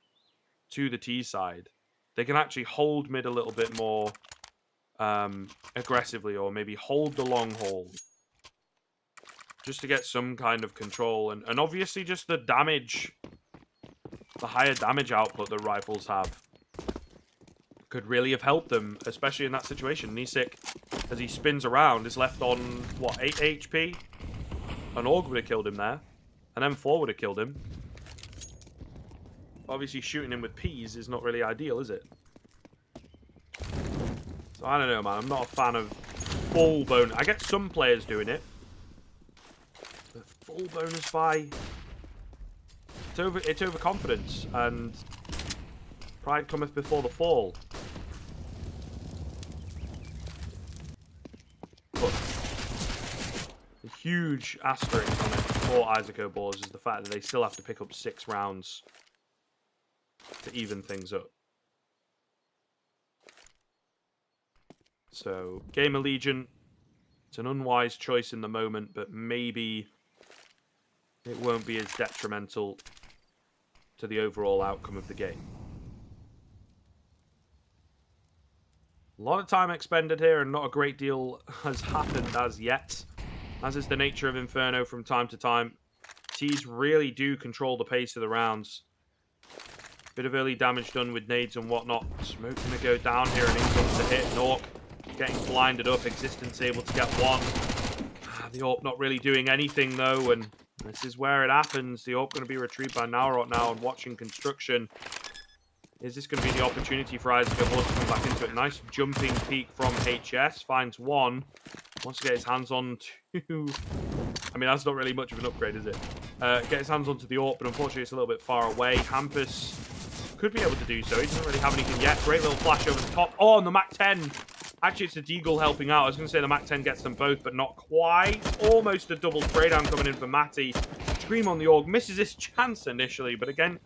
to the T side. They can actually hold mid a little bit more aggressively, or maybe hold the long haul just to get some kind of control. And obviously just the damage, the higher damage output that rifles have could really have helped them, especially in that situation. Nisik, as he spins around, is left on, what, 8 HP? An AUG would have killed him there. An M4 would have killed him. Obviously, shooting him with Ps is not really ideal, is it? So, I don't know, man. I'm not a fan of full bonus. I get some players doing it. But full bonus buy... It's overconfidence, and pride cometh before the fall. The huge asterisk on it for Izako Boars is the fact that they still have to pick up 6 rounds to even things up. So, Gamerlegion, it's an unwise choice in the moment, but maybe it won't be as detrimental to the overall outcome of the game. A lot of time expended here, and not a great deal has happened as yet. As is the nature of Inferno from time to time. T's really do control the pace of the rounds. Bit of early damage done with nades and whatnot. Smoke going to go down here, and in comes the hit. Nork getting blinded up. Existence able to get 1. The AWP not really doing anything, though, and this is where it happens. The AWP going to be retrieved by Naurot now, and watching construction. Is this going to be the opportunity for Izako Boars to come back into it? Nice jumping peek from HS. Finds 1. Wants to get his hands on 2. I mean, that's not really much of an upgrade, is it? get his hands onto the AWP, but unfortunately it's a little bit far away. Hampus could be able to do so. He doesn't really have anything yet. Great little flash over the top. Oh, and the MAC-10. Actually, it's the Deagle helping out. I was going to say the MAC-10 gets them both, but not quite. Almost a double spray down coming in for Matty. Scream on the AUG. Misses his chance initially, but again,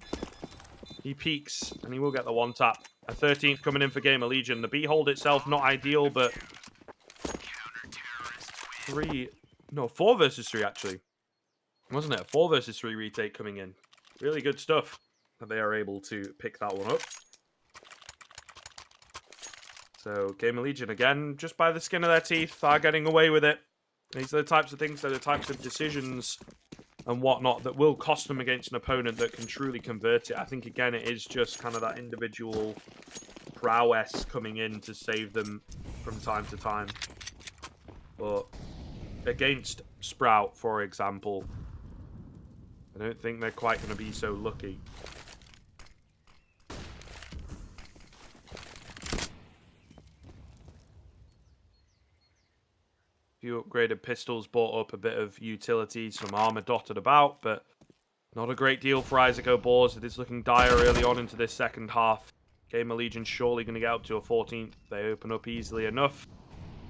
he peaks, and he will get the one tap. A 13th coming in for Gamerlegion. The B hold itself, not ideal, but 4 versus 3, actually. Wasn't it? A 4 versus 3 retake coming in. Really good stuff that they are able to pick that one up. So, Gamerlegion, again, just by the skin of their teeth, are getting away with it. These are the types of things, they're the types of decisions and whatnot that will cost them against an opponent that can truly convert it. I think, again, it is just kind of that individual prowess coming in to save them from time to time. But against Sprout, for example, I don't think they're quite going to be so lucky. Few upgraded pistols bought up a bit of utility, some armor dotted about, but not a great deal for Izako Boars. It is looking dire early on into this second half. Gamerlegion surely going to get up to a 14th. They open up easily enough.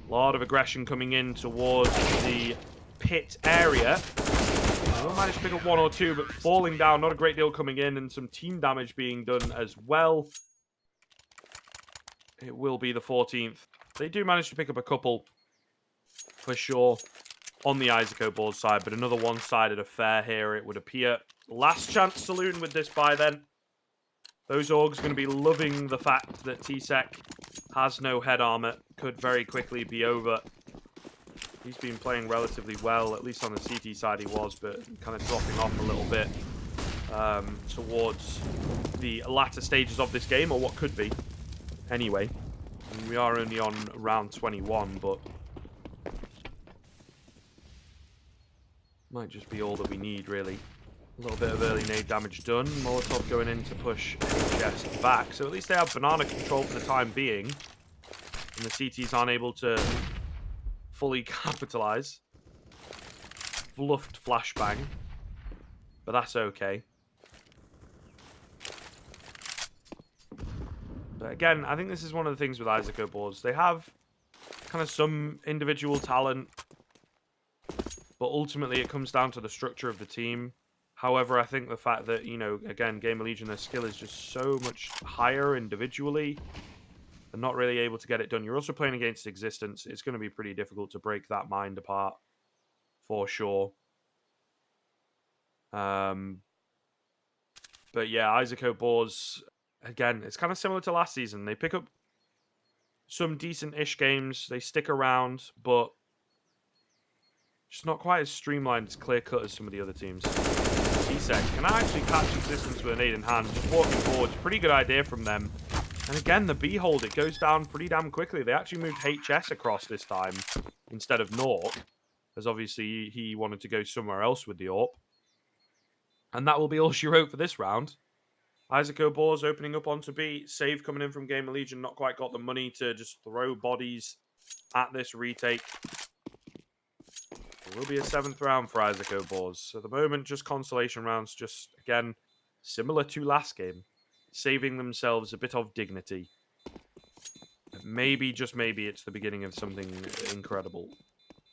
A lot of aggression coming in towards the pit area. They will manage to pick up 1 or 2, but falling down, not a great deal coming in, and some team damage being done as well. It will be the 14th. They do manage to pick up a couple, for sure, on the Izako Board side, but another one-sided affair here, it would appear. Last chance saloon with this buy then. Those Orgs going to be loving the fact that T-Sec has no head armor. Could very quickly be over. He's been playing relatively well, at least on the CT side he was, but kind of dropping off a little bit towards the latter stages of this game, or what could be. Anyway, I mean, we are only on round 21, but might just be all that we need, really. A little bit of early nade damage done. Molotov going in to push HS back. So at least they have banana control for the time being. And the CTs aren't able to fully capitalize. Bluffed flashbang. But that's okay. But again, I think this is one of the things with Izako Boards. They have kind of some individual talent. But ultimately, it comes down to the structure of the team. However, I think the fact that, you know, again, Gamerlegion, their skill is just so much higher individually. They're not really able to get it done. You're also playing against Existence. It's going to be pretty difficult to break that mind apart, for sure. But yeah, Izako Boars, again, it's kind of similar to last season. They pick up some decent-ish games. They stick around, but just not quite as streamlined, as clear-cut as some of the other teams. T-Sec can actually catch Existence with an 8 in hand. Just walking forward. Pretty good idea from them. And again, the B-hold, it goes down pretty damn quickly. They actually moved HS across this time instead of Nork, as obviously he wanted to go somewhere else with the AWP. And that will be all she wrote for this round. Izako Boars opening up onto B. Save coming in from Gamerlegion. Not quite got the money to just throw bodies at this retake. It will be a 7th round for Izako Boars. So at the moment, just consolation rounds, just, again, similar to last game. Saving themselves a bit of dignity. Maybe, just maybe, it's the beginning of something incredible.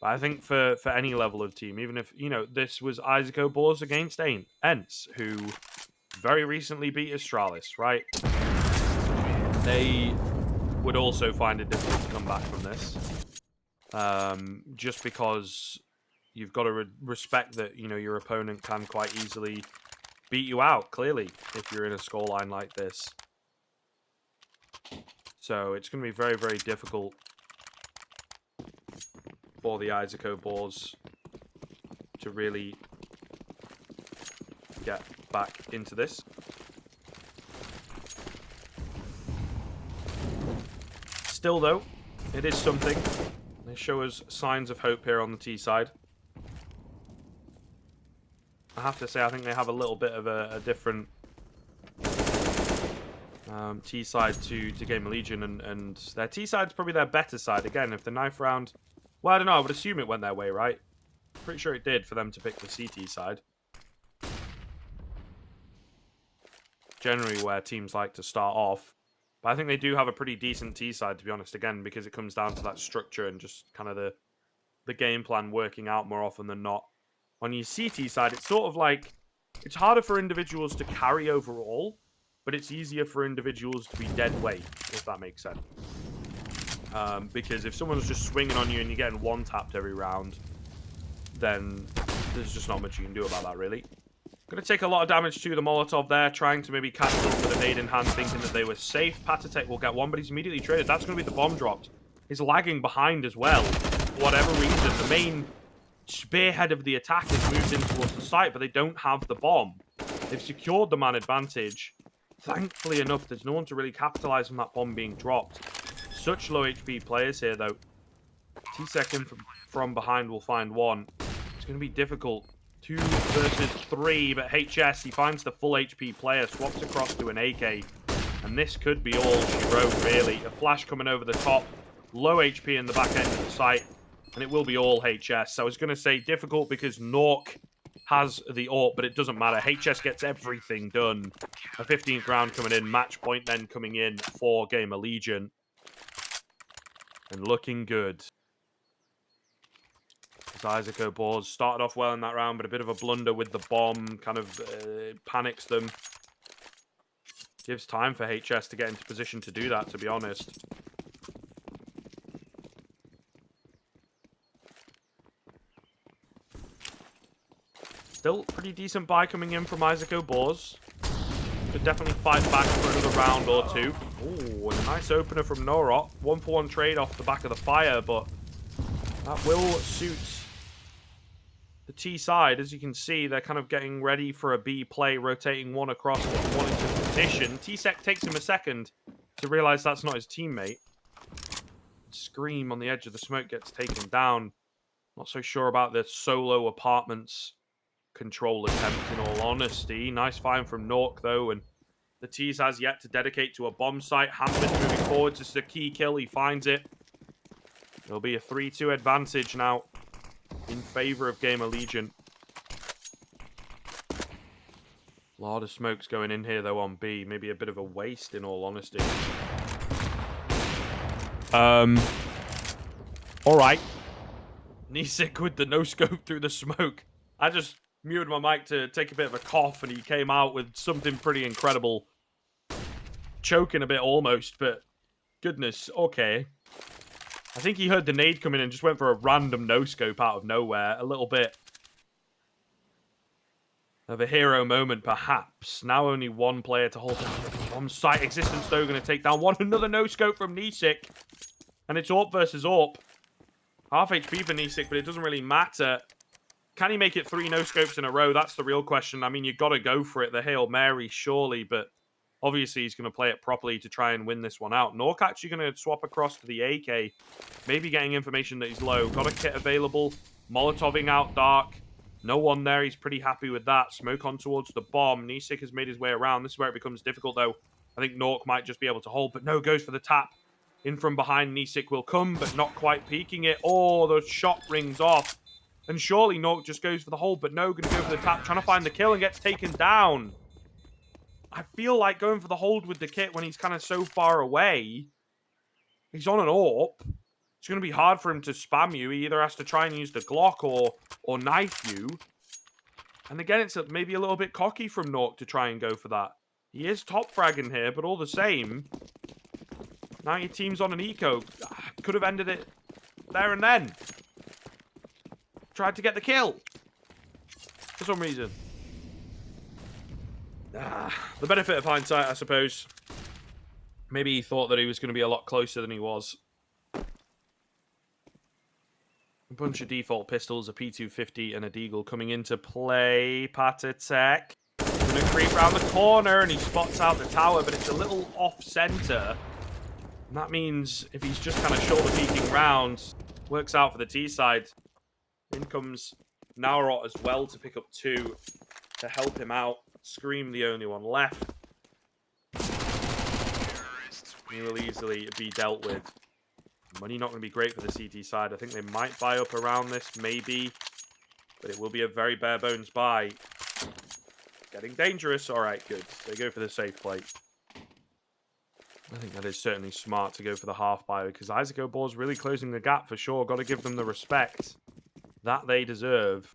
But I think for any level of team, even if, you know, this was Izako Boars against Ents, who very recently beat Astralis, right? They would also find it difficult to come back from this. Just because you've got to respect that, you know, your opponent can quite easily beat you out, clearly, if you're in a scoreline like this. So it's going to be very, very difficult for the Izako Boars to really get back into this. Still, though, it is something. They show us signs of hope here on the T side. I have to say, I think they have a little bit of a different T side to Gamerlegion, and their T side is probably their better side. Again, if the knife round, well, I don't know, I would assume it went their way, right? Pretty sure it did for them to pick the CT side. generally where teams like to start off. But I think they do have a pretty decent T side, to be honest, again, because it comes down to that structure and just kind of the game plan working out more often than not. On your CT side, it's sort of like, it's harder for individuals to carry overall, but it's easier for individuals to be dead weight, if that makes sense. Because if someone's just swinging on you and you're getting one-tapped every round, then there's just not much you can do about that, really. Going to take a lot of damage to the Molotov there, trying to maybe catch up with a nade in hand, thinking that they were safe. Patatek will get one, but he's immediately traded. That's going to be the bomb dropped. He's lagging behind as well. For whatever reason, the main spearhead of the attack has moved in towards the site, but they don't have the bomb. They've secured the man advantage. Thankfully enough, there's no one to really capitalize on that bomb being dropped. Such low HP players here, though. T-Second from behind will find one. It's going to be difficult. 2 versus 3, but HS, he finds the full HP player, swaps across to an AK, and this could be all she wrote, really. A flash coming over the top, low HP in the back end of the site, and it will be all HS. I was going to say difficult because Nork has the AWP, but it doesn't matter. HS gets everything done. A 15th round coming in, match point then coming in for Gamerlegion. And looking good. Izako Boars started off well in that round, but a bit of a blunder with the bomb kind of panics them. Gives time for HS to get into position to do that, to be honest. Still pretty decent buy coming in from Izako Boars. Could definitely fight back for another round or two. Ooh, and a nice opener from Norok. 1-for-1 trade off the back of the fire, but that will suit the T side. As you can see, they're kind of getting ready for a B play, rotating one across, one into position. T-Sec takes him a second to realize that's not his teammate. Scream on the edge of the smoke gets taken down. Not so sure about the solo apartments control attempt, in all honesty. Nice find from Nork, though, and the Tease has yet to dedicate to a bomb site. Hamlet moving forward. This is a key kill. He finds it. There'll be a 3-2 advantage now in favor of Gamerlegion. A lot of smokes going in here, though, on B. Maybe a bit of a waste, in all honesty. All right. Nisik with the no-scope through the smoke. I just muted my mic to take a bit of a cough, and he came out with something pretty incredible. Choking a bit almost, but goodness, okay. I think he heard the nade come in and just went for a random no-scope out of nowhere. A little bit of a hero moment, perhaps. Now only one player to hold down the bomb site. Existence, though, going to take down one. Another no-scope from Nisik. And it's AWP versus AWP. Half HP for Nisik, but it doesn't really matter. Can he make it 3 no-scopes in a row? That's the real question. I mean, you've got to go for it. The Hail Mary, surely, but obviously he's going to play it properly to try and win this one out. Nork actually going to swap across to the AK. Maybe getting information that he's low. Got a kit available. Molotoving out dark. No one there. He's pretty happy with that. Smoke on towards the bomb. Nisik has made his way around. This is where it becomes difficult, though. I think Nork might just be able to hold, but no, goes for the tap. In from behind, Nisik will come, but not quite peeking it. Oh, the shot rings off. And surely Nork just goes for the hold, but no, going to go for the tap, trying to find the kill and gets taken down. I feel like going for the hold with the kit when he's kind of so far away. He's on an AWP. It's going to be hard for him to spam you. He either has to try and use the Glock or knife you. And again, it's maybe a little bit cocky from Nork to try and go for that. He is top fragging here, but all the same, now your team's on an eco. Could have ended it there and then. Tried to get the kill. For some reason. The benefit of hindsight, I suppose. Maybe he thought that he was going to be a lot closer than he was. A bunch of default pistols, a P250 and a Deagle coming into play. Patatek. Going to creep around the corner and he spots out the tower, but it's a little off-center. And that means if he's just kind of shoulder peeking round, works out for the T side. In comes Naurot as well to pick up 2 to help him out. Scream the only one left. He will easily be dealt with. Money not going to be great for the CT side. I think they might buy up around this, maybe. But it will be a very bare bones buy. getting dangerous. All right, good. They go for the safe play. I think that is certainly smart to go for the half bio because Izako Boars really closing the gap for sure. Got to give them the respect that they deserve.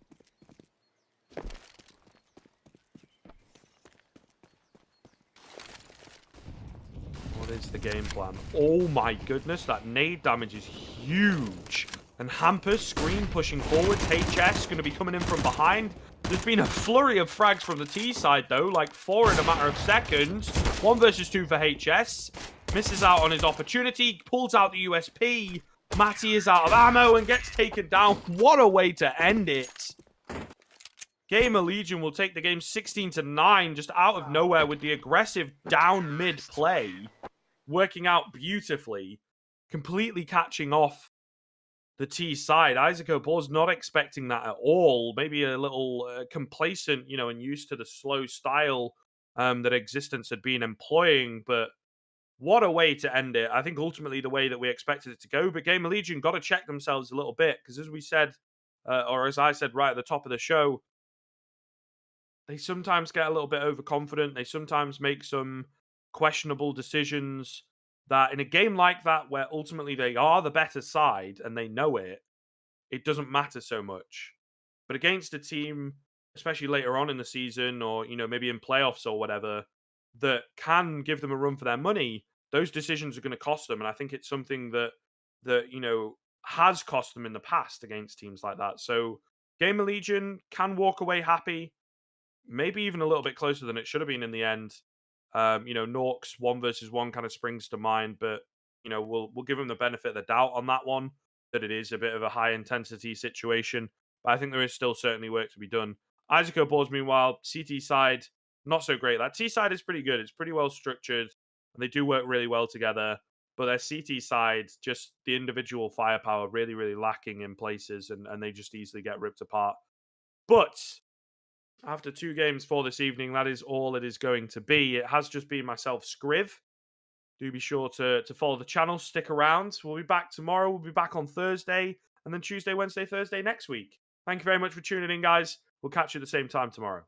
What is the game plan? Oh my goodness, that nade damage is huge. And Hamper, Screen pushing forward. HS going to be coming in from behind. There's been a flurry of frags from the T side, though, like 4 in a matter of seconds. 1 versus 2 for HS. Misses out on his opportunity, pulls out the USP. Matty is out of ammo and gets taken down. What a way to end it. Gamerlegion will take the game 16-9, just out of nowhere with the aggressive down mid play. Working out beautifully. Completely catching off the T side. Izako Boars not expecting that at all. Maybe a little complacent, you know, and used to the slow style that Existence had been employing. But what a way to end it. I think ultimately the way that we expected it to go. But Gamerlegion got to check themselves a little bit. Because as we said, or as I said right at the top of the show, they sometimes get a little bit overconfident. They sometimes make some questionable decisions that in a game like that, where ultimately they are the better side and they know it, it doesn't matter so much. But against a team, especially later on in the season or, you know, maybe in playoffs or whatever, that can give them a run for their money, those decisions are going to cost them. And I think it's something that, you know, has cost them in the past against teams like that. So Gamerlegion can walk away happy, maybe even a little bit closer than it should have been in the end. You know, Norks 1 versus 1 kind of springs to mind, but you know, we'll give him the benefit of the doubt on that one, that it is a bit of a high intensity situation. But I think there is still certainly work to be done. Izako Boars, meanwhile, CT side, not so great. That T side is pretty good. It's pretty well structured, and they do work really well together. But their CT side, just the individual firepower, really, really lacking in places, and they just easily get ripped apart. But after 2 games for this evening, that is all it is going to be. It has just been myself, Scriv. Do be sure to follow the channel. Stick around. We'll be back tomorrow. We'll be back on Thursday. And then Tuesday, Wednesday, Thursday next week. Thank you very much for tuning in, guys. We'll catch you at the same time tomorrow.